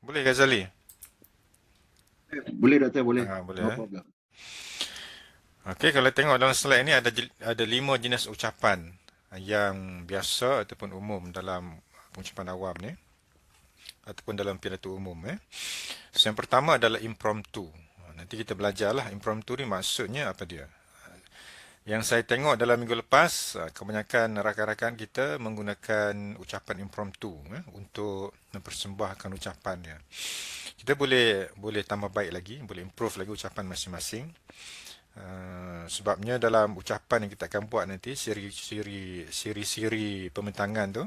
Boleh Ghazali? Boleh Doktor, boleh. Boleh No eh. problem. Okey, kalau tengok dalam slide ini ada 5 jenis ucapan yang biasa ataupun umum dalam pengucapan awam ni ataupun dalam pidato umum eh. So, yang pertama adalah impromptu. Nanti kita belajarlah impromptu ni maksudnya apa dia. Yang saya tengok dalam minggu lepas, kebanyakan rakan-rakan kita menggunakan ucapan impromptu untuk mempersembahkan ucapannya. Kita boleh tambah baik lagi, boleh improve lagi ucapan masing-masing. Sebabnya dalam ucapan yang kita akan buat nanti, siri-siri pembentangan tu,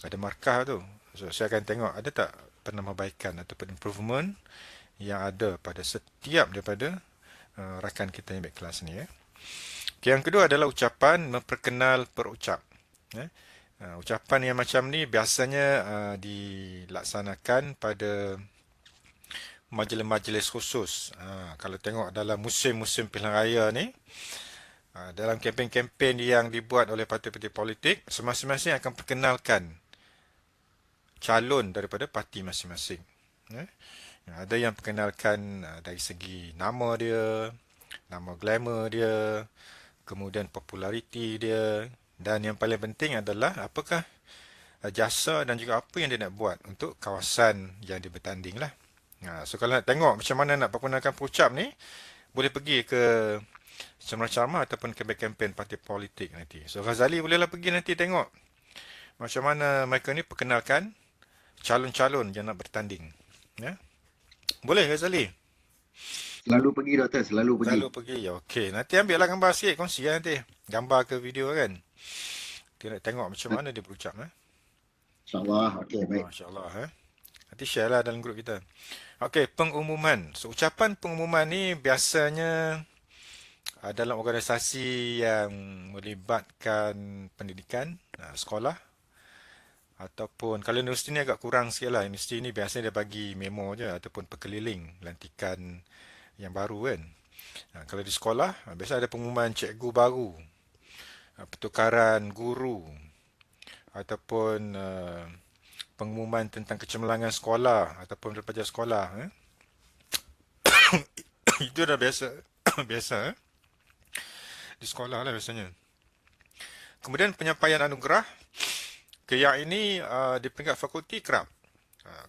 ada markah tu. So, saya akan tengok ada tak penambahbaikan ataupun improvement yang ada pada setiap daripada rakan kita yang baik kelas ni. Okay, yang kedua adalah ucapan memperkenal perucap. Eh. Ucapan yang macam ni biasanya dilaksanakan pada majlis-majlis khusus. Kalau tengok dalam musim-musim pilihan raya ni, dalam kempen-kempen yang dibuat oleh parti-parti politik, masing-masing akan perkenalkan calon daripada parti masing-masing. Eh. Ada yang perkenalkan dari segi nama dia, nama glamour dia, kemudian populariti dia, dan yang paling penting adalah apakah jasa dan juga apa yang dia nak buat untuk kawasan yang dia bertanding lah. So kalau nak tengok macam mana nak pergunakan perucap ni, boleh pergi ke ceramah-ceramah ataupun kempen-kempen parti politik nanti. So Ghazali bolehlah pergi nanti tengok macam mana mereka ni perkenalkan calon-calon yang nak bertanding. Ya? Boleh Ghazali? Selalu pergi Doktor, selalu pergi. Selalu pergi. Ya, okey. Nanti ambil lah gambar sikit, kongsi lah nanti. Gambar ke video kan. Kita nak tengok macam mana dia berucap. InsyaAllah, okey, baik. Masya Allah. Nanti share lah dalam grup kita. Okey, pengumuman. So, ucapan pengumuman ni biasanya dalam organisasi yang melibatkan pendidikan, sekolah, ataupun kalau universiti ni agak kurang sikit lah. Universiti ni biasanya dia bagi memo je ataupun perkeliling lantikan yang baru kan. Kalau di sekolah, biasa ada pengumuman cikgu baru, pertukaran guru, ataupun pengumuman tentang kecemerlangan sekolah ataupun pelajar sekolah. Itu dah biasa. Biasa di sekolah lah biasanya. Kemudian penyampaian anugerah. Okay, yang ini di peringkat fakulti kerap.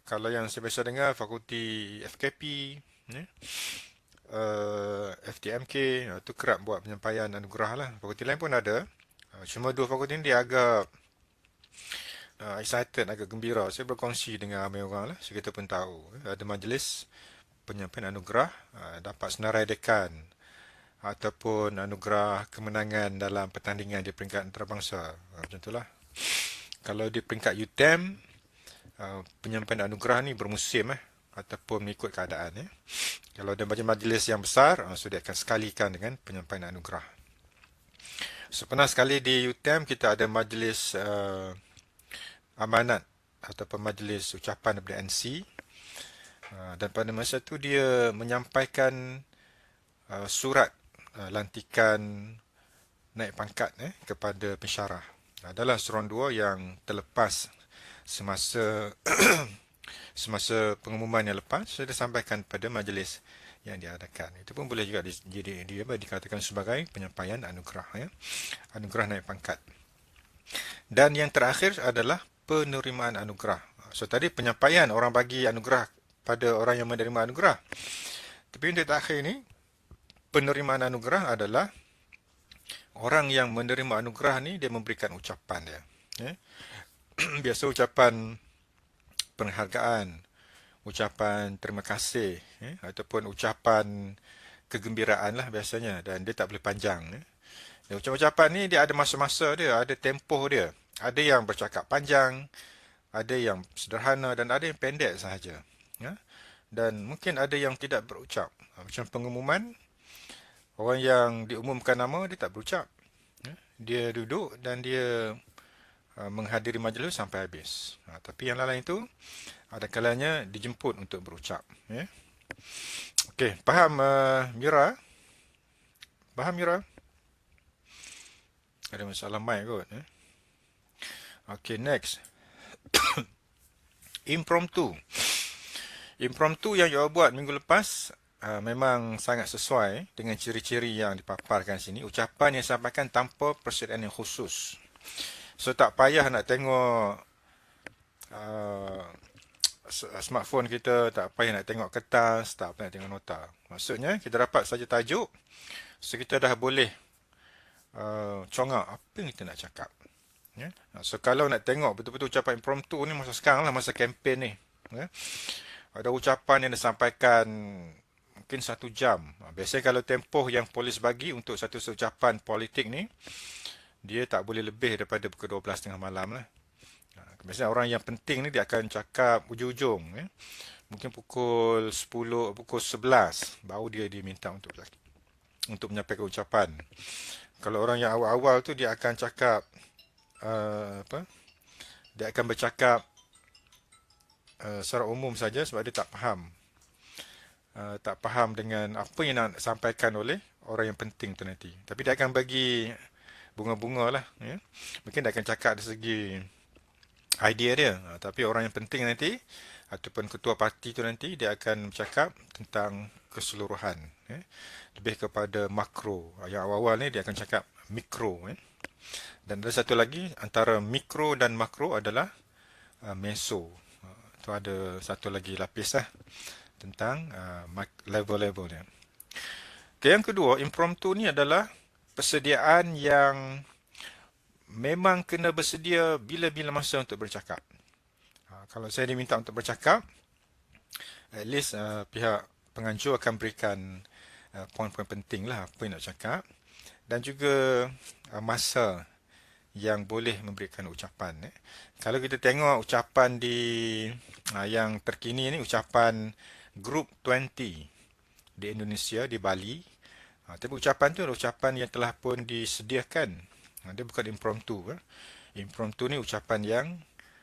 Kalau yang saya biasa dengar fakulti FKP, FTMK, itu kerap buat penyampaian anugerah lah. Fakulti lain pun ada. Cuma dua fakulti ni dia agak excited, agak gembira. Saya berkongsi dengan ramai orang lah. So kita pun tahu ada majlis penyampaian anugerah, dapat senarai dekan ataupun anugerah kemenangan dalam pertandingan di peringkat antarabangsa. Macam itulah. Kalau di peringkat UTM, penyampaian anugerah ni bermusim ataupun mengikut keadaan. Kalau ada majlis yang besar, so dia akan sekalikan dengan penyampaian anugerah. So pernah sekali di UTM kita ada majlis amanat ataupun majlis ucapan daripada NC, dan pada masa itu dia menyampaikan surat lantikan naik pangkat kepada pensyarah. Adalah seorang dua yang terlepas semasa semasa pengumuman yang lepas, saya sampaikan pada majlis yang diadakan. Itu pun boleh juga dikatakan sebagai penyampaian anugerah, anugerah naik pangkat. Dan yang terakhir adalah penerimaan anugerah. So tadi penyampaian orang bagi anugerah pada orang yang menerima anugerah. Tapi untuk terakhir ni, penerimaan anugerah adalah orang yang menerima anugerah ni dia memberikan ucapan dia. Biasa ucapan penghargaan, ucapan terima kasih, ataupun ucapan kegembiraan lah biasanya, dan dia tak boleh panjang. Dan ucapan-ucapan ni dia ada masa-masa dia, ada tempoh dia. Ada yang bercakap panjang, ada yang sederhana dan ada yang pendek sahaja. Dan mungkin ada yang tidak berucap. Macam pengumuman, orang yang diumumkan nama dia tak berucap. Dia duduk dan dia menghadiri majlis sampai habis. Tapi yang lain itu ada kalanya dijemput untuk berucap. Okey, faham Mira? Faham Mira? Ada masalah mic kot. Okey, next. Impromptu. Impromptu yang you buat minggu lepas memang sangat sesuai dengan ciri-ciri yang dipaparkan sini. Ucapan yang disampaikan tanpa persediaan yang khusus. So tak payah nak tengok uh, smartphone kita, tak payah nak tengok kertas, tak payah nak tengok nota. Maksudnya kita dapat saja tajuk, so kita dah boleh congak apa yang kita nak cakap. Ya? So kalau nak tengok betul-betul ucapan impromptu ni masa sekarang lah, masa kempen ni. Ya? Ada ucapan yang disampaikan mungkin 1 jam. Biasanya kalau tempoh yang polis bagi untuk satu ucapan politik ni, dia tak boleh lebih daripada pukul 12 tengah malam lah. Biasanya orang yang penting ni dia akan cakap ujung-ujung. Ya? Mungkin pukul 10, pukul 11 baru dia diminta untuk menyampaikan ucapan. Kalau orang yang awal-awal tu dia akan cakap dia akan bercakap secara umum saja sebab dia tak faham dengan apa yang nak sampaikan oleh orang yang penting tu nanti. Tapi dia akan bagi bunga-bunga lah. Ya? Mungkin dia akan cakap dari segi idea dia. Tapi orang yang penting nanti ataupun ketua parti tu nanti dia akan bercakap tentang keseluruhan. Ya? Lebih kepada makro. Yang awal-awal ni dia akan cakap mikro. Ya? Dan ada satu lagi antara mikro dan makro adalah meso. Itu ada satu lagi lapis lah tentang level-level dia. Okay, yang kedua, impromptu ni adalah persediaan yang memang kena bersedia bila-bila masa untuk bercakap. Kalau saya diminta untuk bercakap, at least pihak penganjur akan berikan poin-poin penting lah apa yang nak cakap dan juga masa yang boleh memberikan ucapan. Kalau kita tengok ucapan yang terkini ni, ucapan Group 20 di Indonesia, di Bali. Tapi ucapan tu adalah ucapan yang telah pun disediakan. Dia bukan impromptu. Impromptu ni ucapan yang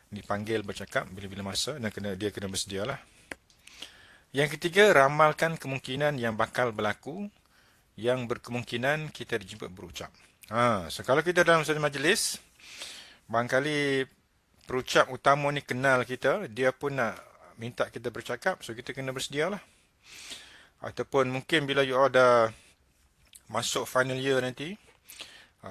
dipanggil bercakap bila-bila masa dan dia kena bersedia lah. Yang ketiga, ramalkan kemungkinan yang bakal berlaku yang berkemungkinan kita dijemput berucap. So kalau kita dalam satu majlis, barangkali perucap utama ni kenal kita, dia pun nak minta kita bercakap, so kita kena bersedia lah. Ataupun mungkin bila you all dah masuk final year nanti,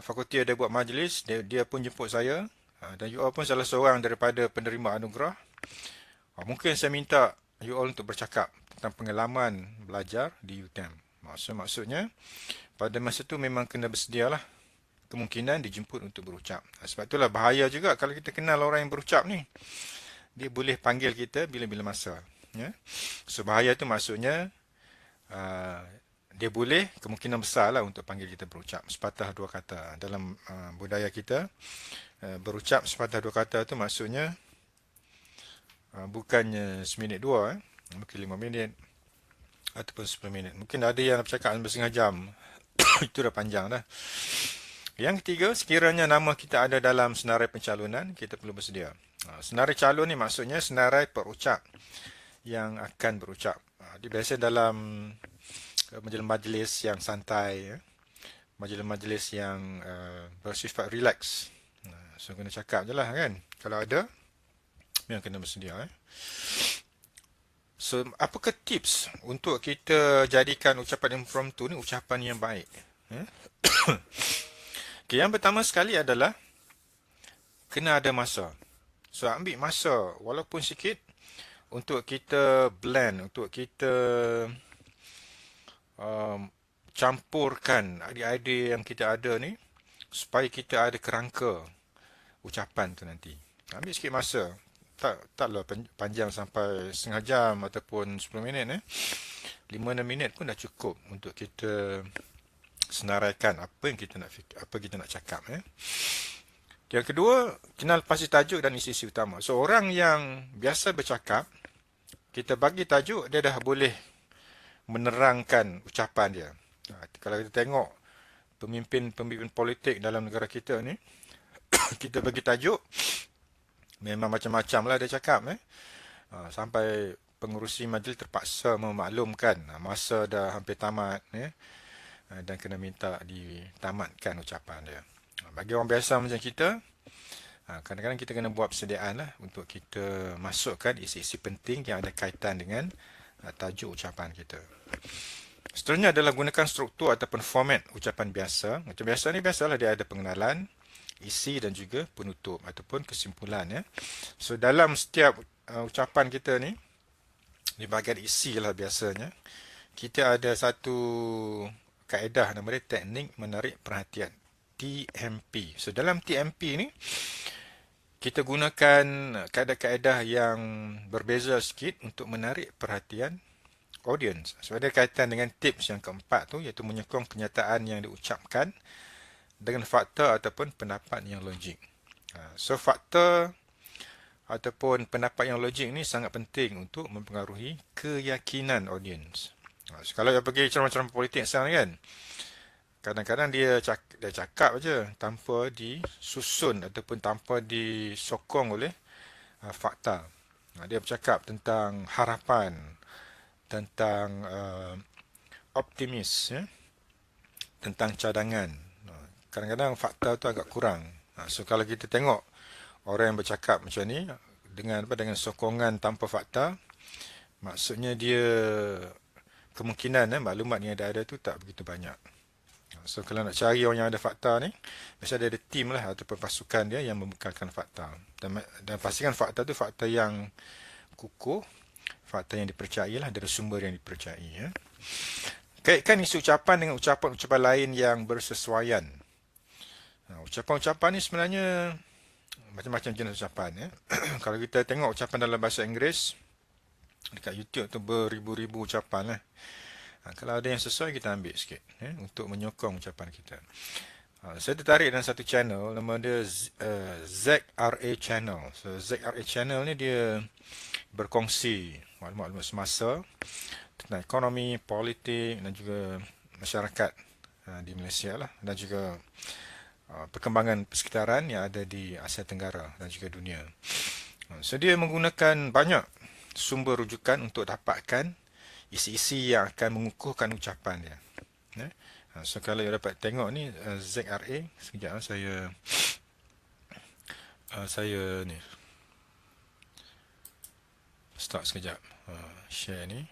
fakulti ada buat majlis, dia pun jemput saya, dan you all pun salah seorang daripada penerima anugerah. Mungkin saya minta you all untuk bercakap tentang pengalaman belajar di UTM. Maksudnya, pada masa tu memang kena bersedia lah. Kemungkinan dijemput untuk berucap. Sebab itulah bahaya juga kalau kita kenal orang yang berucap ni. Dia boleh panggil kita bila-bila masa. Ya? So bahaya tu maksudnya dia boleh kemungkinan besar lah untuk panggil kita berucap. Sepatah dua kata. Dalam budaya kita, berucap sepatah dua kata tu maksudnya bukannya seminit dua. Mungkin 5 minit ataupun 10 minit. Mungkin ada yang bercakap bersetengah jam. Itu dah panjang dah. Yang ketiga, sekiranya nama kita ada dalam senarai pencalonan, kita perlu bersedia. Senarai calon ni maksudnya senarai perucap yang akan berucap. Dia biasa dalam majlis-majlis yang santai, majlis-majlis yang bersifat relax. So, kena cakap je lah kan. Kalau ada, memang kena bersedia. So, apakah tips untuk kita jadikan ucapan impromptu ni ucapan yang baik? Okay, yang pertama sekali adalah kena ada masa. So, ambil masa walaupun sikit untuk kita blend, untuk kita campurkan idea-idea yang kita ada ni supaya kita ada kerangka ucapan tu nanti. Ambil sikit masa. Taklah panjang sampai setengah jam ataupun 10 minit. 5-6 minit pun dah cukup untuk kita senaraikan apa kita nak cakap. Yang kedua, kenal pasti tajuk dan isi-isi utama. So, orang yang biasa bercakap, kita bagi tajuk, dia dah boleh menerangkan ucapan dia. Kalau kita tengok pemimpin-pemimpin politik dalam negara kita ni, kita bagi tajuk, memang macam-macam lah dia cakap. Sampai pengurusi majlis terpaksa memaklumkan masa dah hampir tamat. Dan kena minta ditamatkan ucapan dia. Bagi orang biasa macam kita, Kadang-kadang kita kena buat persediaan lah untuk kita masukkan isi-isi penting yang ada kaitan dengan tajuk ucapan kita. Seterusnya adalah gunakan struktur ataupun format ucapan biasa. Macam biasa ni biasalah dia ada pengenalan, isi dan juga penutup ataupun kesimpulan ya. So dalam setiap ucapan kita ni di bahagian isi lah biasanya kita ada satu kaedah nama dia teknik menarik perhatian TMP. So dalam TMP ni kita gunakan kaedah-kaedah yang berbeza sikit untuk menarik perhatian audience. So ada kaitan dengan tips yang keempat tu iaitu menyokong kenyataan yang diucapkan dengan fakta ataupun pendapat yang logik. So fakta ataupun pendapat yang logik ni sangat penting untuk mempengaruhi keyakinan audience. So kalau dia pergi ceramah-ceramah politik sekarang kan, kadang-kadang dia cakap aja tanpa disusun ataupun tanpa disokong oleh fakta. Dia bercakap tentang harapan, tentang optimis, ya, tentang cadangan. Kadang-kadang fakta tu agak kurang. So kalau kita tengok orang yang bercakap macam ni dengan sokongan tanpa fakta, maksudnya dia kemungkinan maklumat yang ada tu tak begitu banyak. So kalau nak cari orang yang ada fakta ni, biasa dia ada tim lah ataupun pasukan dia yang membekalkan fakta. Dan pastikan fakta tu fakta yang kukuh, fakta yang dipercayai lah, dari sumber yang dipercayai. Ya. Kaitkan isi ucapan dengan ucapan-ucapan lain yang bersesuaian. Ucapan-ucapan ni sebenarnya macam-macam jenis ucapan. Ya. Kalau kita tengok ucapan dalam bahasa Inggeris, dekat YouTube tu beribu-ribu ucapan lah. Kalau ada yang sesuai kita ambil sikit untuk menyokong ucapan kita. Saya tertarik dalam satu channel nama dia ZRA Channel. So ZRA Channel ni dia berkongsi maklumat-maklumat semasa tentang ekonomi, politik dan juga masyarakat di Malaysia lah, dan juga perkembangan persekitaran yang ada di Asia Tenggara dan juga dunia. So dia menggunakan banyak sumber rujukan untuk dapatkan isi-isi yang akan mengukuhkan ucapan dia. So kalau you dapat tengok ni ZRA, sekejap saya ni start sekejap share ni.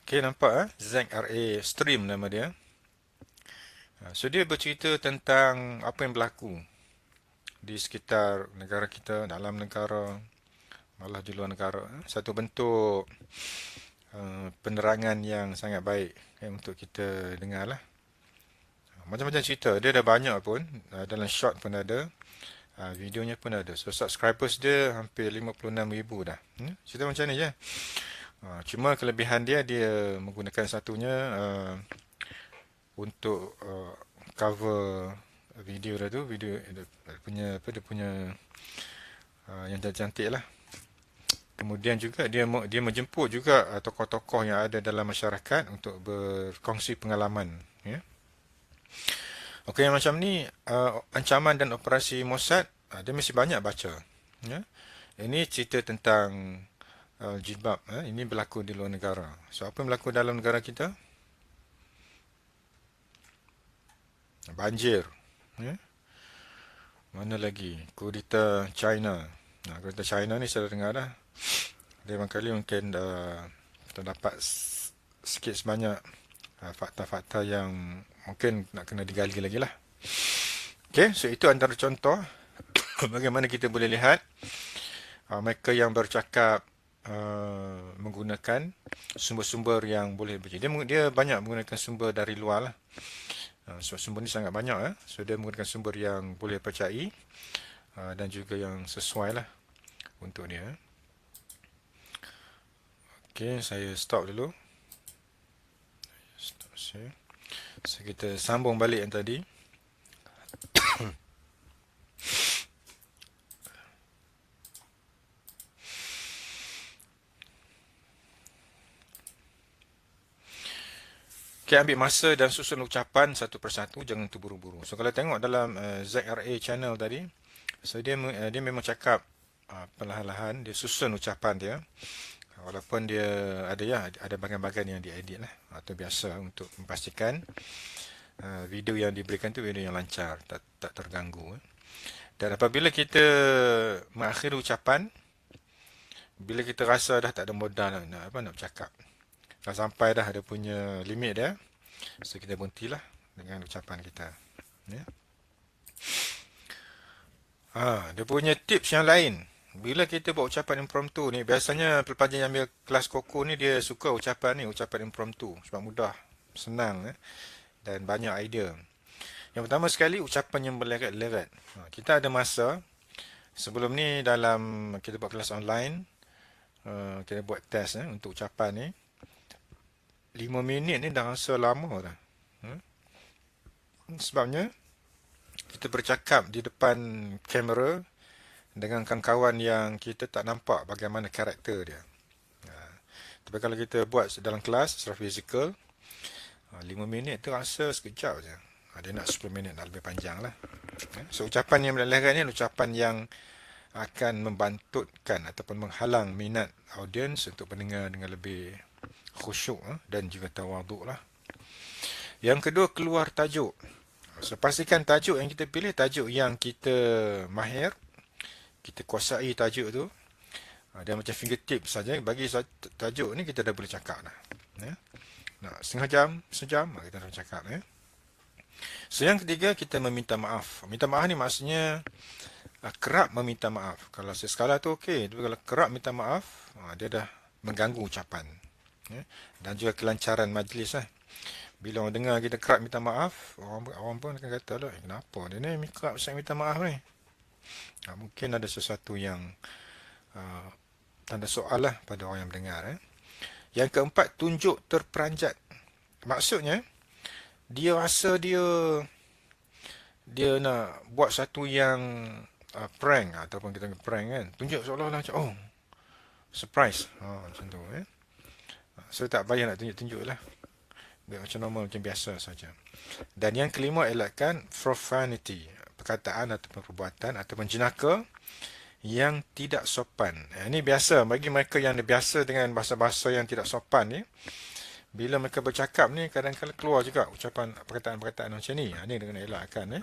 Okay, nampak ZRA Stream nama dia. So dia bercerita tentang apa yang berlaku di sekitar negara kita, dalam negara, malah di luar negara. Satu bentuk penerangan yang sangat baik untuk kita dengar lah. Macam-macam cerita, dia ada banyak pun, dalam short pun ada, videonya pun ada. So subscribers dia hampir 56,000 dah. Cerita macam ni je. Cuma kelebihan dia menggunakan satunya untuk cover video dia tu, video dia punya yang cantik lah. Kemudian juga dia menjemput juga tokoh-tokoh yang ada dalam masyarakat untuk berkongsi pengalaman. Ya. Okey, yang macam ni ancaman dan operasi Mossad, dia mesti banyak baca. Ya. Ini cerita tentang jilbab. Ini berlaku di luar negara. So apa yang berlaku dalam negara kita? Banjir. Ya. Mana lagi? Kudeta China. Kudeta China ni saya dengar dah. Dia barangkali mungkin terdapat sikit sebanyak fakta-fakta yang mungkin nak kena digali lagi lah. Okay, so itu antara contoh bagaimana kita boleh lihat mereka yang bercakap menggunakan sumber-sumber yang boleh berjaya. Dia banyak menggunakan sumber dari luar lah. So sumber ni sangat banyak. So dia menggunakan sumber yang boleh percayai dan juga yang sesuai lah untuk dia. Okay, saya stop dulu. So kita sambung balik yang tadi. Okay, ambil masa dan susun ucapan satu persatu, jangan terburu-buru. So kalau tengok dalam ZRA channel tadi, so dia memang cakap perlahan-lahan, dia susun ucapan dia Walaupun dia ada ya, ada bahagian-bahagian yang diedit lah. Atau biasa untuk memastikan video yang diberikan tu video yang lancar, tak terganggu. Dan apabila kita mengakhiri ucapan, bila kita rasa dah tak ada modal nak bercakap, dah sampai dah ada punya limit dia, so kita berhentilah dengan ucapan kita. Ya. Dia punya tips yang lain. Bila kita buat ucapan impromptu ni, biasanya pelajar yang ambil kelas koko ni dia suka ucapan ni, ucapan impromptu sebab mudah, senang dan banyak idea. Yang pertama sekali ucapan yang berleret-leret. Kita ada masa sebelum ni dalam kita buat kelas online, kita buat test untuk ucapan ni. 5 minit ni dah rasa lama dah. Sebabnya kita bercakap di depan kamera dengan kawan-kawan yang kita tak nampak bagaimana karakter dia. Tapi kalau kita buat dalam kelas secara fizikal, 5 minit tu rasa sekejap je. Dia nak 10 minit nak lebih panjang lah. So ucapan yang berleret ni ucapan yang akan membantutkan ataupun menghalang minat audiens untuk mendengar dengan lebih khusyuk dan juga tawaduk lah. Yang kedua, keluar tajuk. So pastikan tajuk yang kita pilih tajuk yang kita mahir, kita kuasai tajuk tu. Dia macam fingertip saja. Bagi tajuk ni kita dah boleh cakap dah. Nak setengah jam, sejam kita dah cakap. So yang ketiga, kita meminta maaf. Minta maaf ni maksudnya kerap meminta maaf. Kalau sesekala tu okey, tapi kalau kerap minta maaf, dia dah mengganggu ucapan. Dan juga kelancaran majlis lah. Bila orang dengar kita kerap minta maaf, orang pun akan kata lah, kenapa dia ni kerap saya minta maaf ni? Mungkin ada sesuatu yang tanda soal lah pada orang yang mendengar. Yang keempat, tunjuk terperanjat. Maksudnya, dia rasa dia nak buat satu yang prank ataupun kita prank kan. Tunjuk seolah-olah macam, oh, surprise. Macam tu. So, tak payah nak tunjuk-tunjuk lah. Biar macam normal, macam biasa saja. Dan yang kelima, elakkan profanity. Perkataan ataupun perbuatan ataupun jenaka yang tidak sopan. Ini biasa bagi mereka yang biasa dengan bahasa-bahasa yang tidak sopan ni. Bila mereka bercakap ni, kadang-kadang keluar juga ucapan perkataan-perkataan macam ni. Ini dengan elakkan.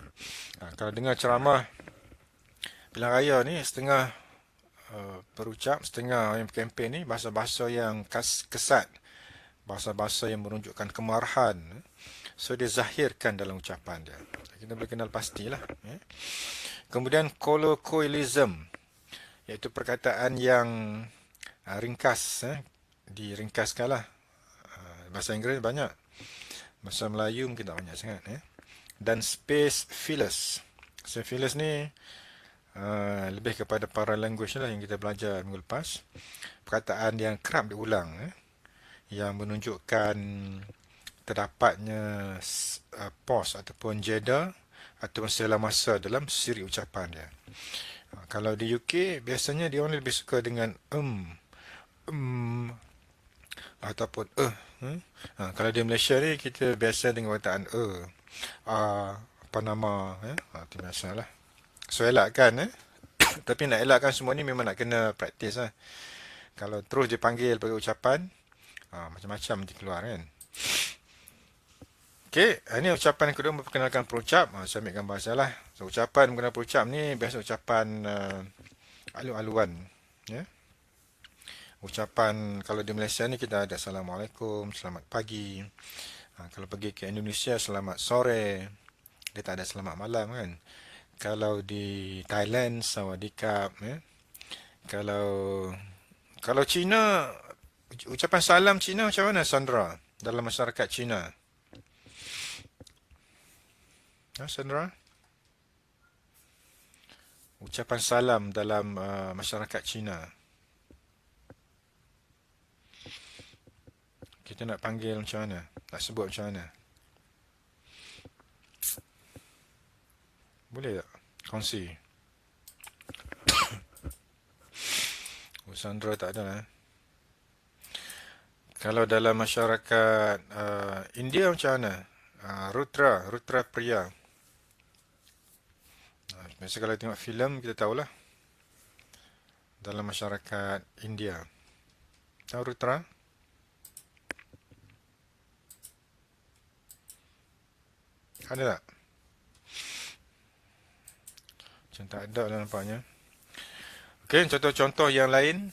Kalau dengar ceramah pilihan raya ni, setengah perucap, setengah yang kempen ni, bahasa-bahasa yang kesat. Bahasa-bahasa yang menunjukkan kemarahan. So, dia zahirkan dalam ucapan dia. Kita boleh kenal pastilah. Kemudian, colloquialism. Iaitu perkataan yang ringkas. Diringkaskan lah. Bahasa Inggeris banyak. Bahasa Melayu mungkin tak banyak sangat. Dan space fillers. Space fillers ni lebih kepada para language lah yang kita belajar minggu lepas. Perkataan yang kerap diulang. Yang menunjukkan terdapatnya pause ataupun jeda ataupun sela masa dalam siri ucapan dia. Kalau di UK, biasanya dia orang lebih suka dengan ataupun kalau di Malaysia ni, kita biasa dengan perkataan apa nama, itu biasalah. So, elakkan tapi nak elakkan semua ni memang nak kena praktis lah. Kalau terus dipanggil pakai ucapan, macam-macam nanti keluar kan. Okey, ini ucapan yang kedua memperkenalkan perucap. Saya ambil gambar saya lah. So, ucapan menggunakan perucap ni biasa ucapan alu-aluan. Ucapan kalau di Malaysia ni kita ada Assalamualaikum, selamat pagi. Kalau pergi ke Indonesia, selamat sore. Dia tak ada selamat malam kan. Kalau di Thailand, sawadikap. Kalau Cina, ucapan salam Cina macam mana, Sandra? Dalam masyarakat Cina. Sandra? Ucapan salam dalam masyarakat Cina. Kita nak panggil macam mana? Nak sebut macam mana? Boleh tak? Kongsi. Sandra tak ada. Kalau dalam masyarakat India macam mana? Rudra Priya. Biasa kalau tengok filem kita tahulah. Dalam masyarakat India. Rutra? Ada tak? Macam tak ada lah nampaknya. Okey, contoh-contoh yang lain.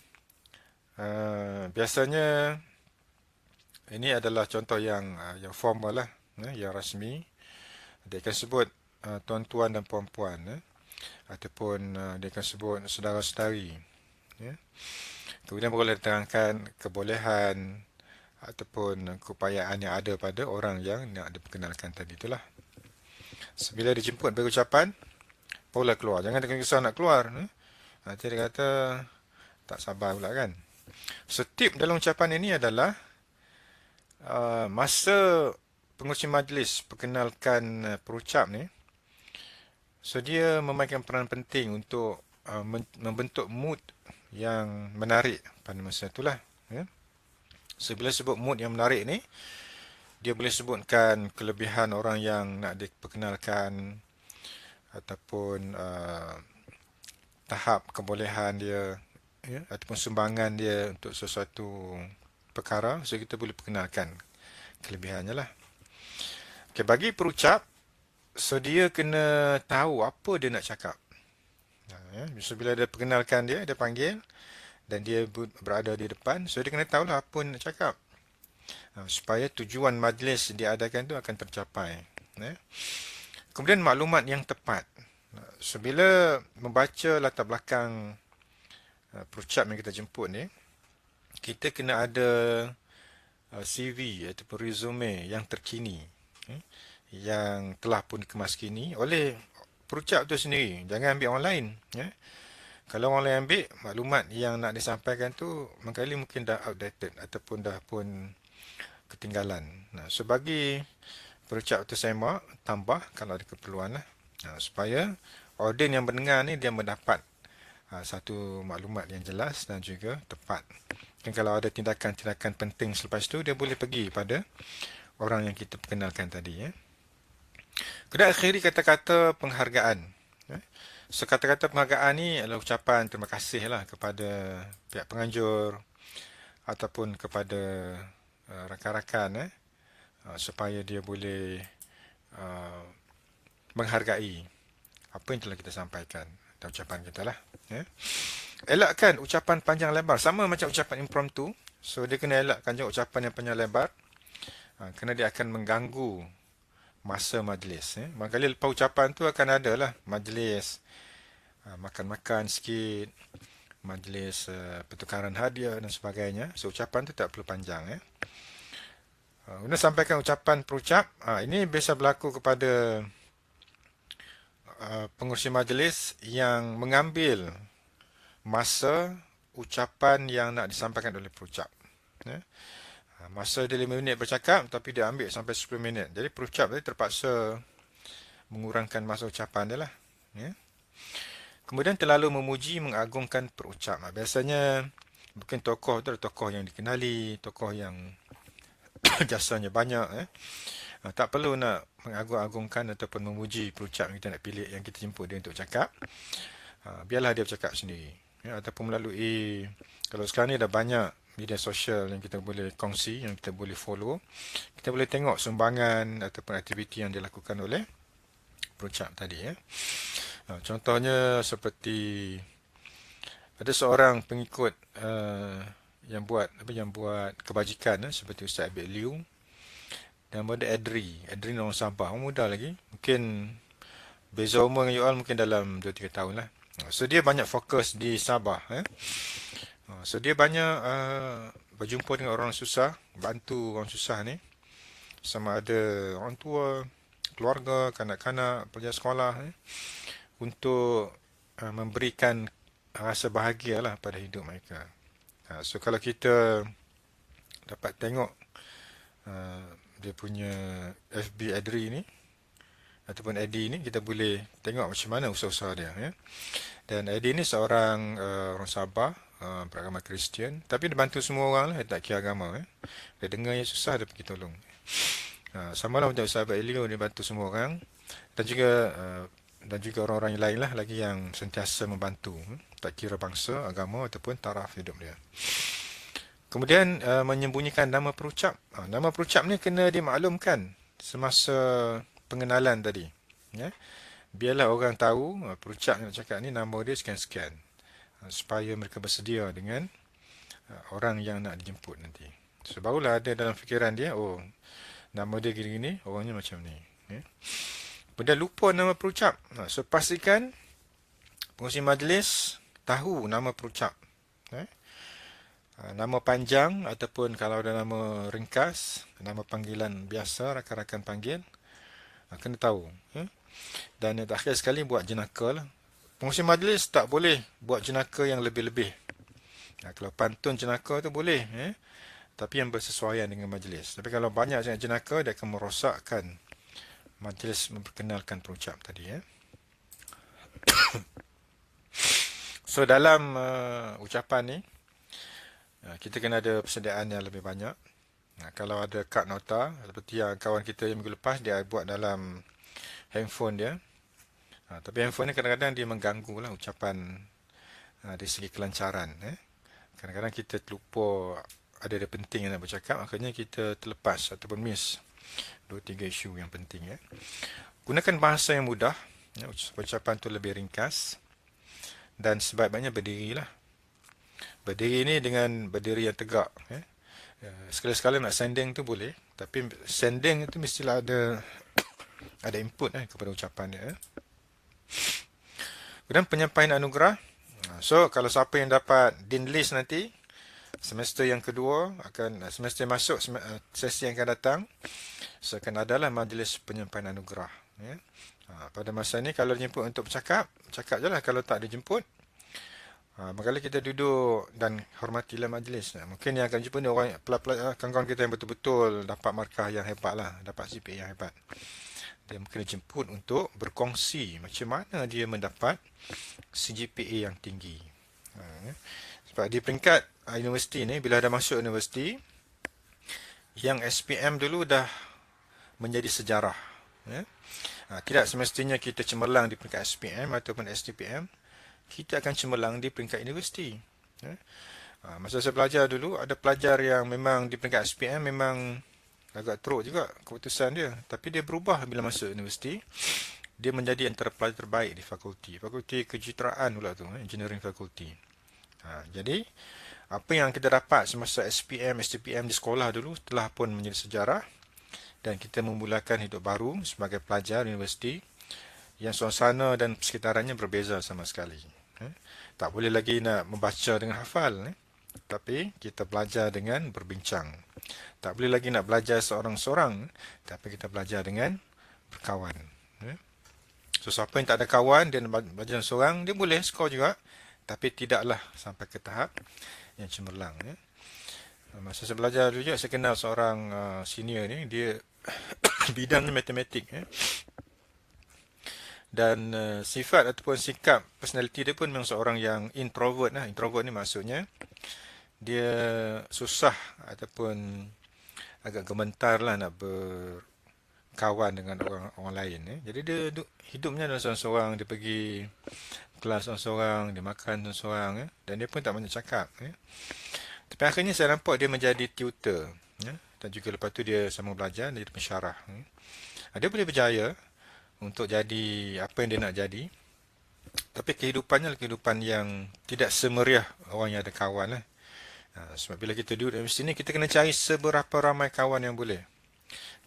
Biasanya ini adalah contoh yang formal lah, yang rasmi. Dia akan sebut tuan-tuan dan puan-puan, ataupun dia akan sebut saudara-saudari. Ya. Kemudian boleh diterangkan kebolehan ataupun keupayaan yang ada pada orang yang nak diperkenalkan tadi itulah. Sebila dijemput beri ucapan, boleh keluar. Jangan tergesa-gesa nak keluar. Nanti dia kata tak sabar pula kan. So, tip dalam ucapan ini adalah masa pengurusi majlis perkenalkan perucap ni, so dia memainkan peran penting untuk membentuk mood yang menarik pada masa itulah. Ya. So, bila sebut mood yang menarik ni, dia boleh sebutkan kelebihan orang yang nak diperkenalkan ataupun tahap kebolehan dia, ya, ataupun sumbangan dia untuk sesuatu perkara. So kita boleh perkenalkan kelebihannya lah. Okay, bagi perucap, so dia kena tahu apa dia nak cakap. Ya, so bila dia perkenalkan dia panggil dan dia berada di depan, so dia kena tahulah apa dia nak cakap. Supaya tujuan majlis diadakan itu akan tercapai. Ya. Kemudian maklumat yang tepat. So bila membaca latar belakang perucap yang kita jemput ni, kita kena ada CV ataupun resume yang terkini, yang telah pun dikemas kini oleh perucap itu sendiri. Jangan ambil orang lain. Ya. Kalau orang lain ambil, maklumat yang nak disampaikan tu mungkin dah outdated ataupun dah pun ketinggalan. So bagi perucap itu saya mahu tambah kalau ada keperluan lah. Supaya audiens yang mendengar ni dia mendapat satu maklumat yang jelas dan juga tepat. Dan kalau ada tindakan-tindakan penting selepas tu, dia boleh pergi pada orang yang kita perkenalkan tadi. Ya. Kemudian akhiri kata-kata penghargaan. Ya. So kata-kata penghargaan ni adalah ucapan terima kasih lah kepada pihak penganjur ataupun kepada rakan-rakan supaya dia boleh menghargai apa yang telah kita sampaikan dan ucapan kita lah. Ya. Elakkan ucapan panjang lebar, sama macam ucapan impromptu. So dia kena elakkan juga ucapan yang panjang lebar, kerana dia akan mengganggu masa majlis. Maka lepas ucapan tu akan ada lah majlis makan-makan sikit, majlis pertukaran hadiah dan sebagainya. So ucapan tu tak perlu panjang. Guna sampaikan ucapan perucap. Ini biasa berlaku kepada pengurusi majlis yang mengambil masa ucapan yang nak disampaikan oleh perucap. Ya. Masa dia 5 minit bercakap, tapi dia ambil sampai 10 minit. Jadi perucap tadi terpaksa mengurangkan masa ucapan dia lah. Ya. Kemudian terlalu memuji, mengagungkan perucap. Biasanya mungkin tokoh tu adalah tokoh yang dikenali, tokoh yang jasanya banyak. Tak perlu nak mengagung-agungkan ataupun memuji perucap yang kita nak pilih, yang kita jemput dia untuk cakap. Biarlah dia bercakap sendiri. Ya, ataupun melalui, kalau sekarang ni ada banyak media sosial yang kita boleh kongsi, yang kita boleh follow. Kita boleh tengok sumbangan ataupun aktiviti yang dilakukan oleh perucap tadi. Ya. Contohnya seperti ada seorang pengikut yang buat kebajikan seperti Ustaz Abid Liu dan ada Adri orang Sabah, orang muda lagi, mungkin beza umur dengan Yoel mungkin dalam 2-3 tahun lah. So dia banyak fokus di Sabah. So dia banyak berjumpa dengan orang susah, bantu orang susah ni, sama ada orang tua, keluarga, kanak-kanak, pelajar sekolah, untuk memberikan rasa bahagia lah pada hidup mereka. So kalau kita dapat tengok dia punya FB Adri ni ataupun Eddie ni, kita boleh tengok macam mana usaha-usaha dia. Ya. Dan Eddie ni seorang orang Sabah, beragama Kristian, tapi dia bantu semua orang lah, dia tak kira agama. Dia dengar yang susah, dia pergi tolong. Sama lah macam sahabat Elio, dia bantu semua orang, dan juga orang-orang yang lain lah lagi yang sentiasa membantu, tak kira bangsa, agama ataupun taraf hidup dia. Kemudian menyembunyikan nama perucap. Nama perucap ni kena dimaklumkan semasa pengenalan tadi. Ya. Biarlah orang tahu perucap yang nak cakap ni nama dia sekian-sekian. Supaya mereka bersedia dengan orang yang nak dijemput nanti. So barulah ada dalam fikiran dia, oh nama dia gini-gini, orangnya macam ni. Ya. Kemudian lupa nama perucap. So pastikan pengurusi majlis tahu nama perucap. Ya. Nama panjang ataupun kalau ada nama ringkas, nama panggilan biasa rakan-rakan panggil, kena tahu. Ya. Dan yang terakhir sekali buat jenaka lah. Pengurusi majlis tak boleh buat jenaka yang lebih-lebih. Kalau pantun jenaka tu boleh, tapi yang bersesuaian dengan majlis. Tapi kalau banyak sangat jenaka, dia akan merosakkan majlis memperkenalkan perucap tadi. So dalam ucapan ni, kita kena ada persediaan yang lebih banyak. Kalau ada kad nota, seperti yang kawan kita yang minggu lepas, dia buat dalam handphone dia. Tapi handphone ni kadang-kadang dia mengganggu lah ucapan dari segi kelancaran. Kadang-kadang kita terlupa ada penting yang nak bercakap, akhirnya kita terlepas ataupun miss 2-3 isu yang penting. Gunakan bahasa yang mudah, ucapan tu lebih ringkas, dan sebaik-baiknya berdirilah. Berdiri ni dengan berdiri yang tegak. Sekali-sekala nak sanding tu boleh, tapi sanding itu mestilah ada input kepada ucapan dia. Kemudian penyampaian anugerah. So kalau siapa yang dapat Dean List nanti, semester yang kedua, semester yang masuk, sesi yang akan datang, so akan adalah majlis penyampaian anugerah. Pada masa ni kalau dijemput untuk bercakap, cakap je lah. Kalau tak dijemput, makanya kita duduk dan hormatilah majlis. Mungkin yang akan jumpa ni orang kawan-kawan kita yang betul-betul dapat markah yang hebat lah, dapat CPA yang hebat. Dia mungkin dijemput untuk berkongsi macam mana dia mendapat CGPA yang tinggi. Sebab di peringkat universiti ni, bila dah masuk universiti, yang SPM dulu dah menjadi sejarah. Tidak semestinya kita cemerlang di peringkat SPM ataupun STPM, kita akan cemerlang di peringkat universiti. Masa saya belajar dulu, ada pelajar yang memang di peringkat SPM memang agak teruk juga keputusan dia. Tapi dia berubah bila masuk universiti. Dia menjadi antara pelajar terbaik di fakulti. Fakulti kejuruteraan pula tu, engineering faculty. Jadi, apa yang kita dapat semasa SPM, STPM di sekolah dulu telah pun menjadi sejarah. Dan kita memulakan hidup baru sebagai pelajar universiti yang suasana dan sekitarannya berbeza sama sekali. Tak boleh lagi nak membaca dengan hafal. Tapi kita belajar dengan berbincang. Tak boleh lagi nak belajar seorang-seorang, tapi kita belajar dengan berkawan. So, siapa yang tak ada kawan, dia belajar seorang, dia boleh skor juga, tapi tidaklah sampai ke tahap yang cemerlang. Masa saya belajar dulu juga, saya kenal seorang senior ni, dia bidangnya matematik. Dan sifat ataupun sikap personality dia pun memang seorang yang introvert. Introvert ni maksudnya dia susah ataupun agak gementar lah nak berkawan dengan orang lain. Jadi dia hidupnya adalah seorang-seorang, dia pergi kelas seorang-seorang, dia makan seorang-seorang, dan dia pun tak banyak cakap. Tapi akhirnya saya nampak dia menjadi tutor, dan juga lepas tu dia sama belajar, dia jadi pensyarah. Dia boleh berjaya untuk jadi apa yang dia nak jadi, tapi kehidupannya adalah kehidupan yang tidak semeriah orang yang ada kawan. Sebab bila kita duduk di sini, kita kena cari seberapa ramai kawan yang boleh.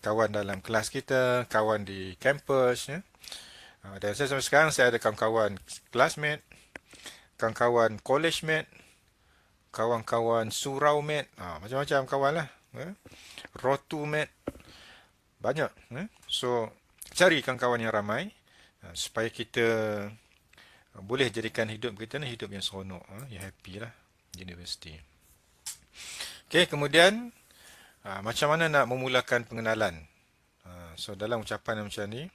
Kawan dalam kelas kita, kawan di kampus. Dan saya sampai sekarang, saya ada kawan-kawan classmate, kawan-kawan college mate, kawan-kawan surau mate, macam-macam kawan lah. Rotu mate, banyak. So, cari kawan-kawan yang ramai, supaya kita boleh jadikan hidup kita ni hidup yang seronok, yang happy lah di universiti. Okey, kemudian macam mana nak memulakan pengenalan? So dalam ucapan macam ni,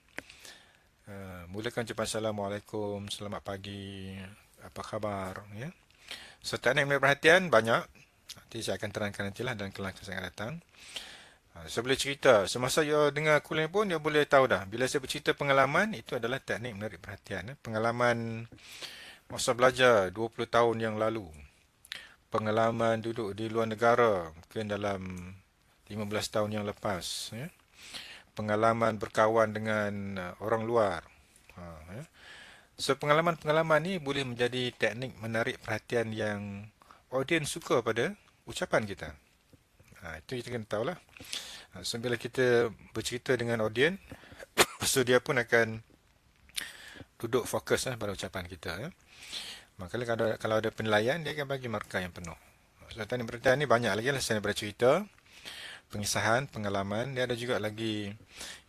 mulakan ucapan Assalamualaikum, selamat pagi, apa khabar, ya. So teknik menarik perhatian banyak. Nanti saya akan terangkan nantilah dalam kelas yang akan datang. Saya boleh cerita, semasa dia dengar kuliah pun dia boleh tahu dah. Bila saya bercerita pengalaman, itu adalah teknik menarik perhatian. Pengalaman masa belajar 20 tahun yang lalu. pengalaman duduk di luar negara mungkin dalam 15 tahun yang lepas, ya. Pengalaman berkawan dengan orang luar. Ya. So pengalaman-pengalaman ni boleh menjadi teknik menarik perhatian yang audiens suka pada ucapan kita. Itu kita kena tahulah. So bila kita bercerita dengan audiens, so dia pun akan duduk fokus pada ucapan kita, ya. Maka kalau ada penilaian, dia akan bagi markah yang penuh. So teknik perhatian ni banyak lagi lah selain daripada cerita, pengisahan, pengalaman. Dia ada juga lagi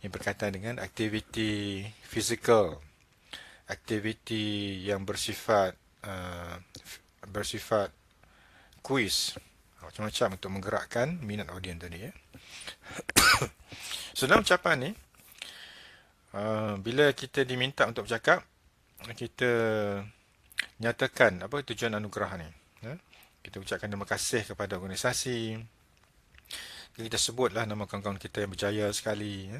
yang berkaitan dengan aktiviti fizikal, aktiviti yang bersifat kuis, macam-macam untuk menggerakkan minat audiens tadi, ya. So dalam ucapan ni, bila kita diminta untuk bercakap, kita nyatakan apa tujuan anugerah ni, ya. Kita ucapkan terima kasih kepada organisasi, kita sebutlah nama kawan-kawan kita yang berjaya sekali, ya.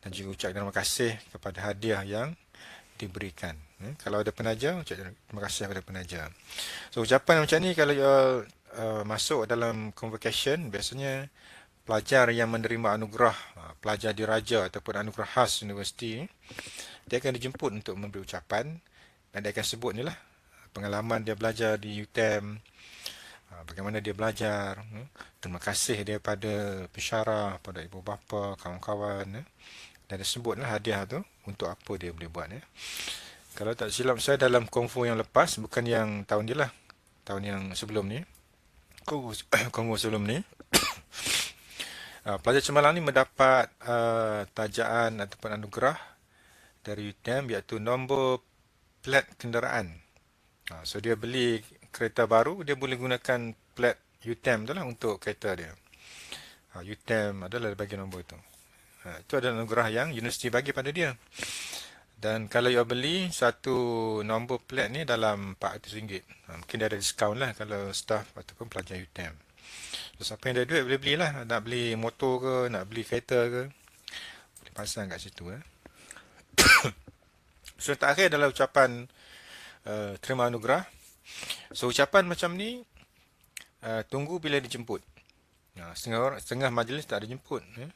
Dan juga ucapkan terima kasih kepada hadiah yang diberikan, ya. Kalau ada penaja, ucapkan terima kasih kepada penaja. So ucapan macam ni kalau masuk dalam convocation, biasanya pelajar yang menerima anugerah, pelajar diraja ataupun anugerah khas universiti, dia akan dijemput untuk memberi ucapan dan dia akan sebut ni lah pengalaman dia belajar di UTM, bagaimana dia belajar, terima kasih dia pada pensyarah, pada ibu bapa, kawan-kawan, ya. Dan dia sebutlah hadiah tu untuk apa dia boleh buat, ya. Kalau tak silap saya dalam konvo yang lepas, bukan yang tahun ni lah, tahun yang sebelum ni, konvo sebelum ni, pelajar cemerlang ni mendapat tajaan ataupun anugerah dari UTM iaitu nombor plat kenderaan. So dia beli kereta baru, dia boleh gunakan plat UTM tu lah untuk kereta dia. UTM adalah bagi nombor itu. Itu adalah anugerah yang universiti bagi pada dia. Dan kalau you beli satu nombor plat ni dalam RM400, mungkin dia ada diskaun lah kalau staff ataupun pelajar UTM. So, siapa yang ada duit boleh belilah. Nak beli motor ke, nak beli kereta ke, boleh pasang kat situ, ya. So terakhir adalah ucapan terima anugerah. So ucapan macam ni tunggu bila dijemput. Setengah majlis tak ada jemput, ya.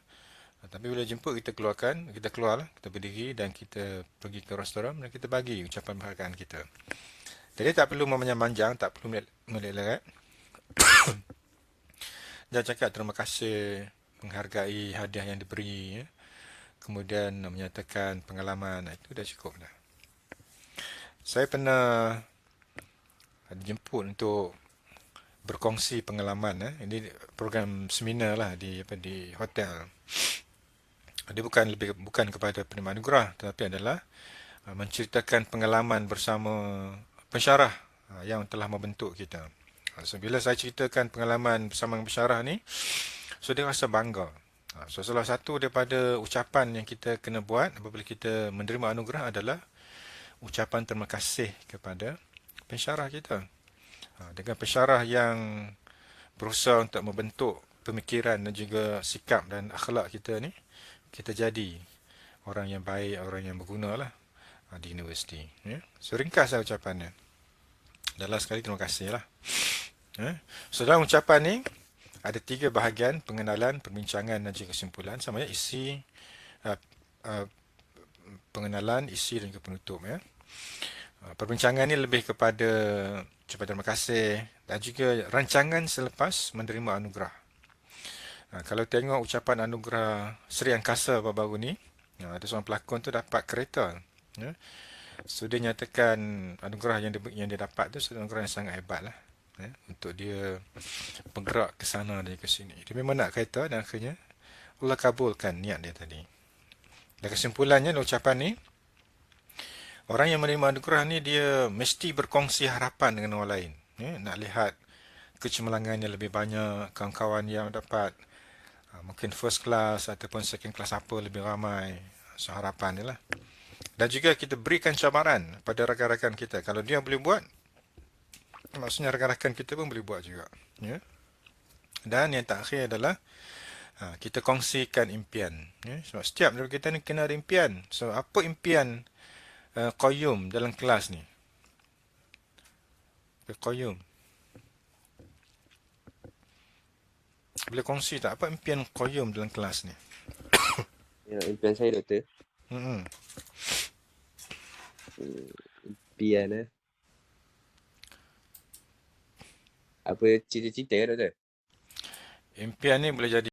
Tapi bila jemput kita keluarlah, kita berdiri dan kita pergi ke restoran dan kita bagi ucapan penghargaan kita. Jadi tak perlu memanjang-manjang, tak perlu melek-lek. Jangan cakap terima kasih, menghargai hadiah yang diberi, ya. Kemudian menyatakan pengalaman, itu dah cukup dah. Saya pernah dijemput untuk berkongsi pengalaman, ini program seminar lah di hotel. Dia bukan kepada penerima anugerah, tetapi adalah menceritakan pengalaman bersama pensyarah yang telah membentuk kita. So bila saya ceritakan pengalaman bersama pensyarah ni, so dia rasa bangga. So salah satu daripada ucapan yang kita kena buat apabila kita menerima anugerah adalah ucapan terima kasih kepada pensyarah kita. Dengan pensyarah yang berusaha untuk membentuk pemikiran dan juga sikap dan akhlak kita ni, kita jadi orang yang baik, orang yang berguna lah di universiti, ya. So ringkas lah ucapannya. Dah last sekali terima kasih lah, ya. So dalam ucapan ni ada 3 bahagian: pengenalan, perbincangan dan juga kesimpulan. Sama ya, isi, pengenalan, isi dan juga penutup, ya. Perbincangan ni lebih kepada ucapan terima kasih dan juga rancangan selepas menerima anugerah. Kalau tengok ucapan anugerah Sri Angkasa baru-baru ni, ada seorang pelakon tu dapat kereta, ya. So dia nyatakan anugerah yang dia dapat tu anugerah yang sangat hebat lah, ya, untuk dia bergerak ke sana dan ke sini. Dia memang nak kereta dan akhirnya Allah kabulkan niat dia tadi. Dan kesimpulannya ucapan ni, orang yang menerima anugerah ni dia mesti berkongsi harapan dengan orang lain, ya. Nak lihat kecemerlangannya lebih banyak, kawan-kawan yang dapat mungkin first class ataupun second class apa lebih ramai. So harapan ni lah. Dan juga kita berikan cabaran pada rakan-rakan kita. Kalau dia boleh buat, maksudnya rakan-rakan kita pun boleh buat juga, ya. Dan yang terakhir adalah kita kongsikan impian, ya. Sebab setiap dari kita ni kena ada impian. So apa impian Qayyum dalam kelas ni? Qayyum, Boleh kongsi tak apa impian Qayyum dalam kelas ni? Ya, impian saya doktor. Hmm. Impian apa cita-cita doktor? Impian ni boleh jadi